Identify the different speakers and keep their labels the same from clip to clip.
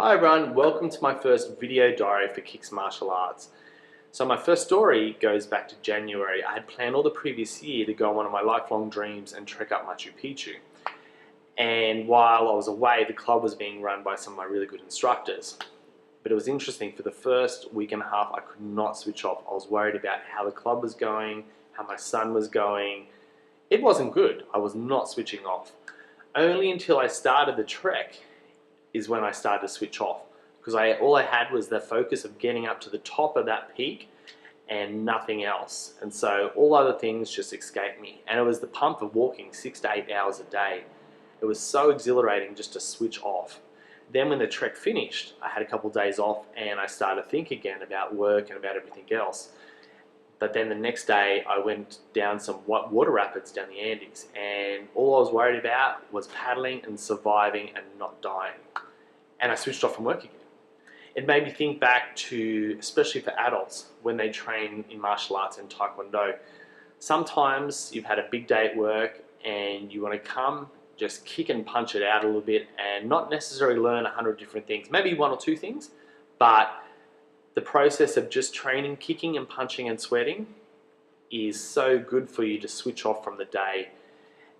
Speaker 1: Hi everyone, welcome to my first video diary for Kicks Martial Arts. So my first story goes back to January. I had planned all the previous year to go on one of my lifelong dreams and trek up Machu Picchu. And while I was away, the club was being run by some of my really good instructors. But it was interesting, for the first week and a half I could not switch off. I was worried about how the club was going, how my son was going. It wasn't good. I was not switching off. Only until I started the trek is when I started to switch off, because all I had was the focus of getting up to the top of that peak and nothing else. And so all other things just escaped me. And it was the pump of walking 6 to 8 hours a day. It was so exhilarating just to switch off. Then when the trek finished, I had a couple of days off and I started to think again about work and about everything else. But then the next day I went down some water rapids down the Andes, and all I was worried about was paddling and surviving and not dying. And I switched off from work again. It made me think back to, especially for adults, when they train in martial arts and Taekwondo. Sometimes you've had a big day at work and you want to come, just kick and punch it out a little bit and not necessarily learn 100 different things, maybe one or two things, but the process of just training, kicking and punching and sweating is so good for you to switch off from the day.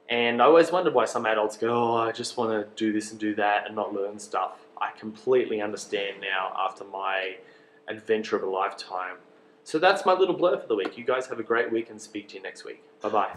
Speaker 1: And I always wondered why some adults go, oh, I just want to do this and do that and not learn stuff. I completely understand now after my adventure of a lifetime. So that's my little blur for the week. You guys have a great week and speak to you next week. Bye-bye.